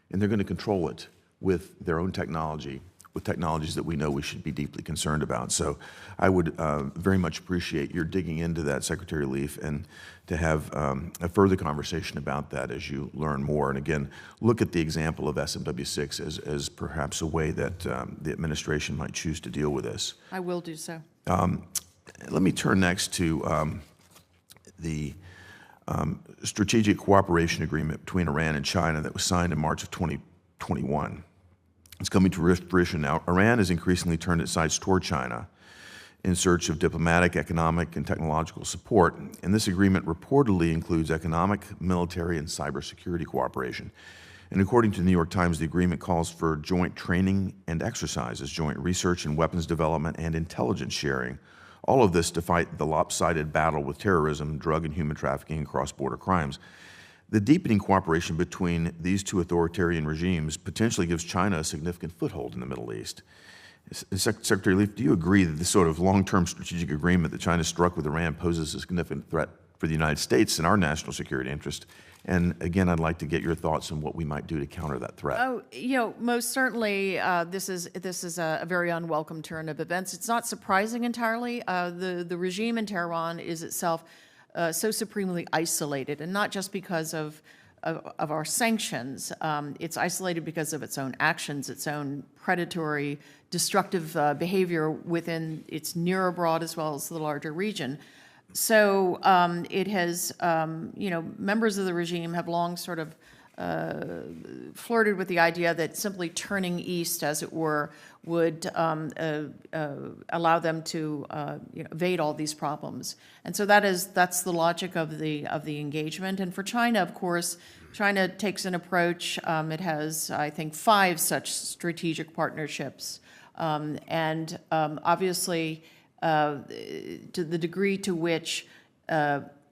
And they're going to control it with their own technology, with technologies that we know we should be deeply concerned about. So I would very much appreciate your digging into that, Secretary Leaf, and to have a further conversation about that as you learn more. And again, look at the example of SMW6 as perhaps a way that the administration might choose to deal with this. I will do so. Let me turn next to the strategic cooperation agreement between Iran and China that was signed in March of 2021. It's coming to fruition now. Iran has increasingly turned its sights toward China in search of diplomatic, economic, and technological support. And this agreement reportedly includes economic, military, and cybersecurity cooperation. And according to the New York Times, the agreement calls for joint training and exercises, joint research and weapons development, and intelligence sharing. All of this to fight the lopsided battle with terrorism, drug and human trafficking, and cross-border crimes. The deepening cooperation between these two authoritarian regimes potentially gives China a significant foothold in the Middle East. Secretary Leaf, do you agree that this sort of long-term strategic agreement that China struck with Iran poses a significant threat for the United States and our national security interest? And again, I'd like to get your thoughts on what we might do to counter that threat. Oh, most certainly, this is a very unwelcome turn of events. It's not surprising entirely. The regime in Tehran is itself so supremely isolated, and not just because of our sanctions. It's isolated because of its own actions, its own predatory, destructive behavior within its near abroad as well as the larger region. So it has, members of the regime have long sort of flirted with the idea that simply turning east, as it were, would allow them to evade all these problems. And so that's the logic of the engagement. And for China, of course, China takes an approach. It has, I think, 5 such strategic partnerships, and obviously, to the degree to which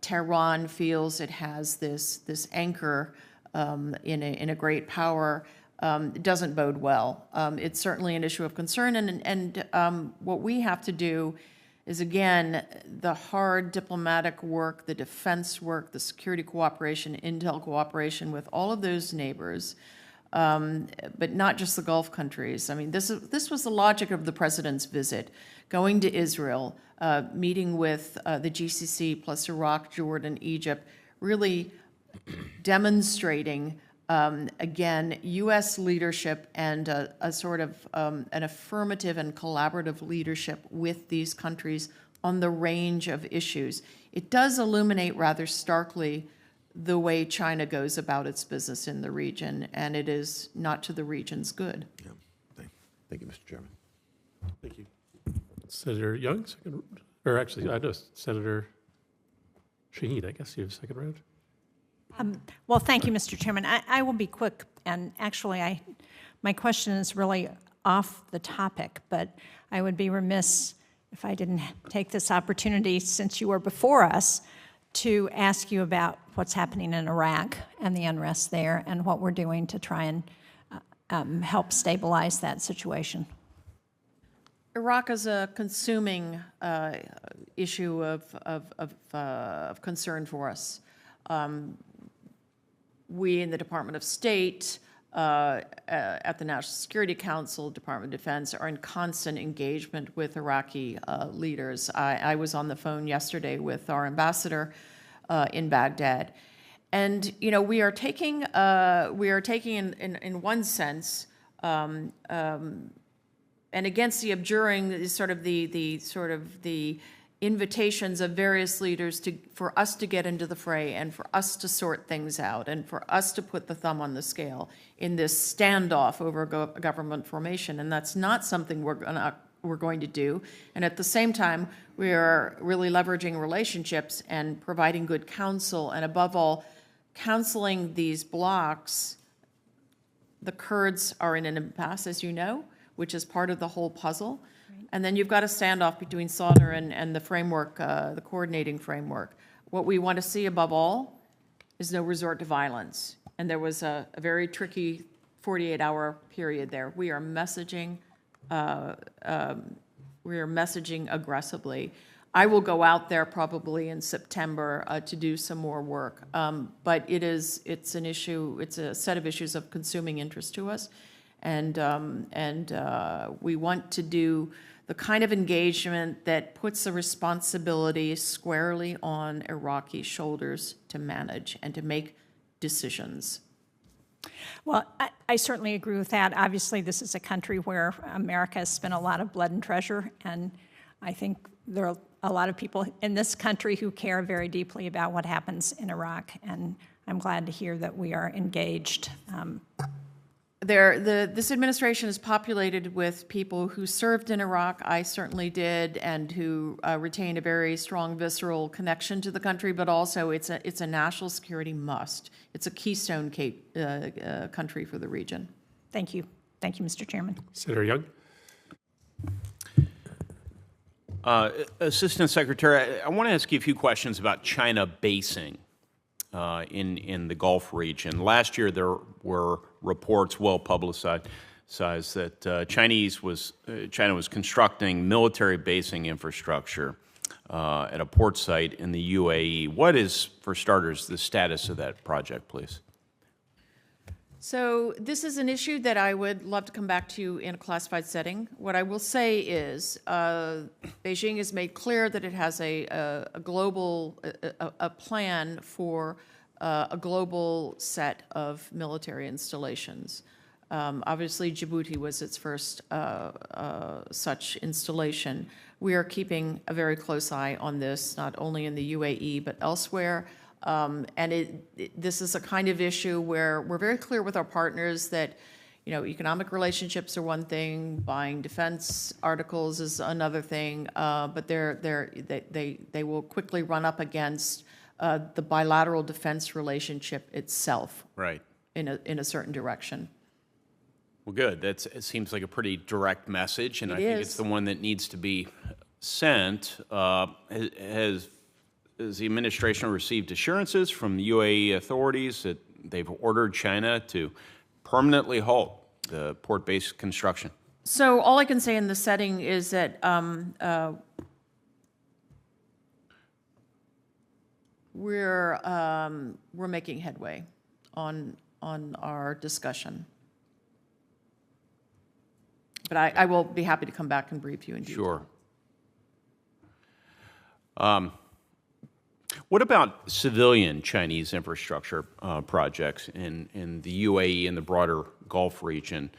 Tehran feels it has this anchor in a great power, it doesn't bode well. It's certainly an issue of concern, and what we have to do is, again, the hard diplomatic work, the defense work, the security cooperation, intel cooperation with all of those neighbors, but not just the Gulf countries. I mean, this was the logic of the president's visit, going to Israel, meeting with the GCC plus Iraq, Jordan, Egypt, really demonstrating, again, U.S. leadership and a sort of an affirmative and collaborative leadership with these countries on the range of issues. It does illuminate rather starkly the way China goes about its business in the region, and it is not to the region's good. Yeah. Thank you, Mr. Chairman. Thank you. Senator Young, second, or actually, I know Senator Shaheen, I guess you have second round. Well, thank you, Mr. Chairman. I will be quick, and actually, my question is really off the topic, but I would be remiss if I didn't take this opportunity, since you were before us, to ask you about what's happening in Iraq and the unrest there and what we're doing to try and help stabilize that situation. Iraq is a consuming issue of concern for us. We in the Department of State, at the National Security Council, Department of Defense, are in constant engagement with Iraqi leaders. I was on the phone yesterday with our ambassador in Baghdad. And, you know, we are taking in one sense, and against the abjuring the invitations of various leaders for us to get into the fray and for us to sort things out and for us to put the thumb on the scale in this standoff over government formation. And that's not something we're going to do. And at the same time, we are really leveraging relationships and providing good counsel, and above all, counseling these blocs. The Kurds are in an impasse, as you know, which is part of the whole puzzle. Right. And then you've got a standoff between Sauder and the framework, the coordinating framework. What we want to see above all is no resort to violence. And there was a very tricky 48-hour period there. We are messaging aggressively. I will go out there probably in September to do some more work. But it's an issue, it's a set of issues of consuming interest to us. And we want to do the kind of engagement that puts the responsibility squarely on Iraqi shoulders to manage and to make decisions. Well, I certainly agree with that. Obviously, this is a country where America has spent a lot of blood and treasure, and I think there are a lot of people in this country who care very deeply about what happens in Iraq, and I'm glad to hear that we are engaged. This administration is populated with people who served in Iraq. I certainly did, and who retain a very strong visceral connection to the country. But also, it's a national security must. It's a keystone country for the region. Thank you, Mr. Chairman. Senator Young. Assistant Secretary, I want to ask you a few questions about China basing in the Gulf region. Last year, there were reports, well publicized, that China was constructing military basing infrastructure at a port site in the UAE. What is, for starters, the status of that project, please? So this is an issue that I would love to come back to in a classified setting. What I will say is Beijing has made clear that it has a global plan for a global set of military installations. Obviously, Djibouti was its first such installation. We are keeping a very close eye on this, not only in the UAE, but elsewhere. And this is a kind of issue where we're very clear with our partners that, you know, economic relationships are one thing, buying defense articles is another thing, but they will quickly run up against the bilateral defense relationship itself, right, in a certain direction. Well, good. It seems like a pretty direct message, and I think it's the one that needs to be sent. Has the administration received assurances from the UAE authorities that they've ordered China to permanently halt the port-based construction? So all I can say in this setting is that we're making headway on our discussion. But I will be happy to come back and brief you in detail. Sure. What about civilian Chinese infrastructure projects in the UAE and the broader Gulf region?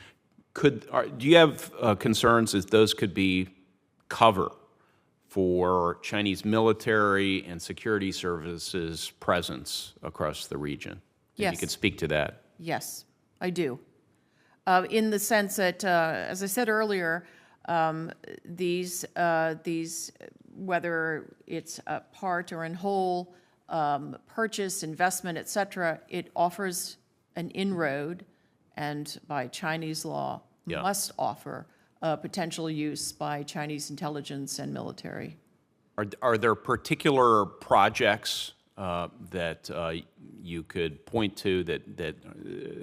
Do you have concerns that those could be cover for Chinese military and security services presence across the region? Yes. If you could speak to that. Yes, I do. In the sense that, as I said earlier, these whether it's a part or in whole, purchase, investment, et cetera, it offers an inroad, and by Chinese law, must offer potential use by Chinese intelligence and military. Are there particular projects that you could point to that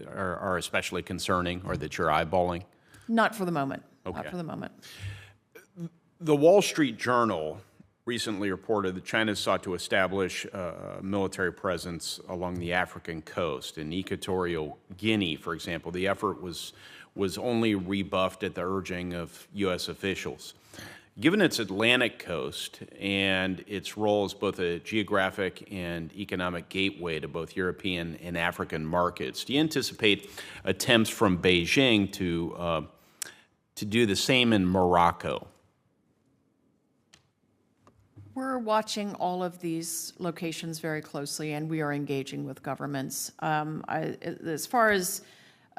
are especially concerning or that you're eyeballing? Not for the moment. Okay. Not for the moment. The Wall Street Journal recently reported that China sought to establish a military presence along the African coast. In Equatorial Guinea, for example, the effort was only rebuffed at the urging of U.S. officials. Given its Atlantic coast and its role as both a geographic and economic gateway to both European and African markets, do you anticipate attempts from Beijing to do the same in Morocco? We're watching all of these locations very closely, and we are engaging with governments. As far as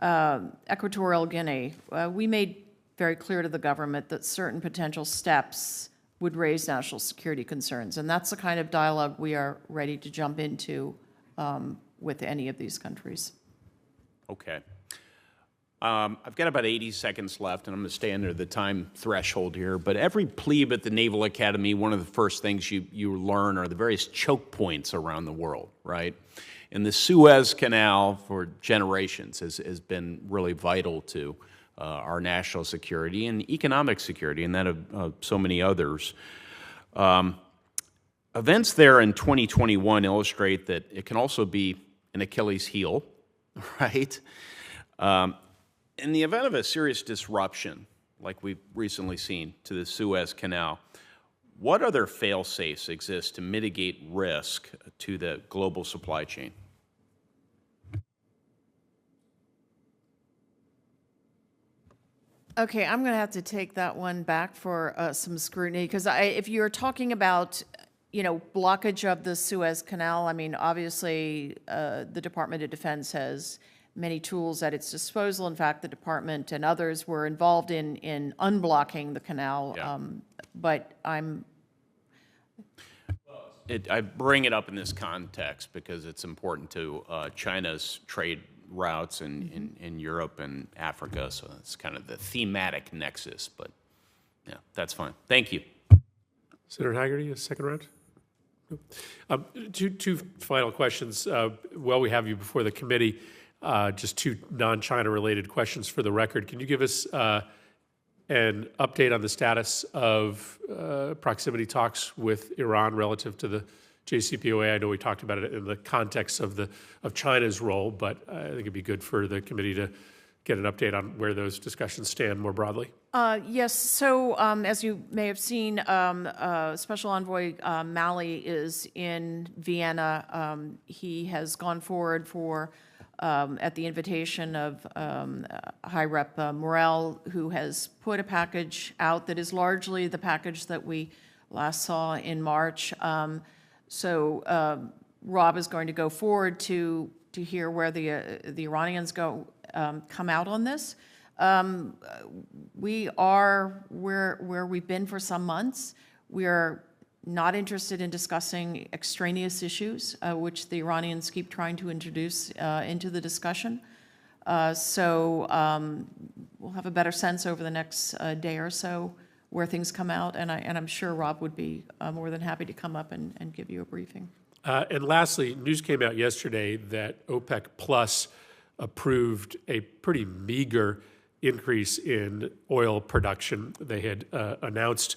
Equatorial Guinea, we made very clear to the government that certain potential steps would raise national security concerns, and that's the kind of dialogue we are ready to jump into with any of these countries. Okay. I've got about 80 seconds left, and I'm going to stay under the time threshold here. But every plebe at the Naval Academy, one of the first things you learn are the various choke points around the world, right? And the Suez Canal for generations has been really vital to our national security and economic security, and that of so many others. Events there in 2021 illustrate that it can also be an Achilles heel, right? In the event of a serious disruption, like we've recently seen to the Suez Canal, what other fail-safes exist to mitigate risk to the global supply chain? Okay, I'm going to have to take that one back for some scrutiny, because if you're talking about, blockage of the Suez Canal, I mean, obviously, the Department of Defense has many tools at its disposal. In fact, the department and others were involved in unblocking the canal. Yeah. But I bring it up in this context because it's important to China's trade routes in Europe and Africa, so it's kind of the thematic nexus, but yeah, that's fine. Thank you. Senator Hagerty, a second round? Nope. Two final questions. While we have you before the committee, just two non-China related questions for the record. Can you give us an update on the status of proximity talks with Iran relative to the JCPOA? I know we talked about it in the context of China's role, but I think it'd be good for the committee to get an update on where those discussions stand more broadly. Yes, so as you may have seen, Special Envoy Malley is in Vienna. He has gone forward for at the invitation of High Rep Morel, who has put a package out that is largely the package that we last saw in March. So Rob is going to go forward to hear where the Iranians come out on this. We are where we've been for some months. We are not interested in discussing extraneous issues, which the Iranians keep trying to introduce into the discussion. So we'll have a better sense over the next day or so where things come out, and I'm sure Rob would be more than happy to come up and give you a briefing. And lastly, news came out yesterday that OPEC Plus approved a pretty meager increase in oil production. They had announced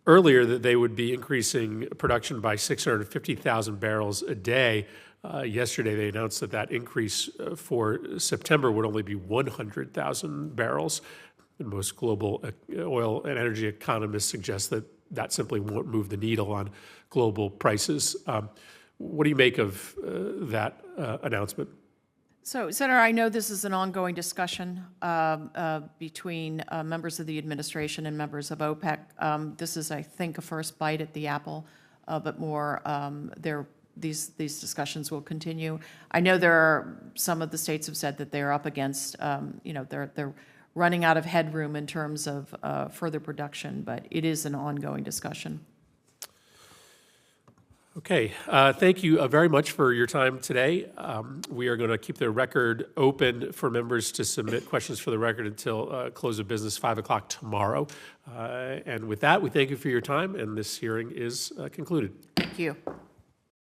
earlier that they would be increasing production by 650,000 barrels a day. Yesterday, they announced that increase for September would only be 100,000 barrels. And most global oil and energy economists suggest that simply won't move the needle on global prices. What do you make of that announcement? So, Senator, I know this is an ongoing discussion between members of the administration and members of OPEC. This is, I think, a first bite at the apple, but more these discussions will continue. I know some of the states have said that they're up against, they're running out of headroom in terms of further production, but it is an ongoing discussion. Okay, thank you very much for your time today. We are going to keep the record open for members to submit questions for the record until close of business, 5 o'clock tomorrow. And with that, we thank you for your time, and this hearing is concluded. Thank you.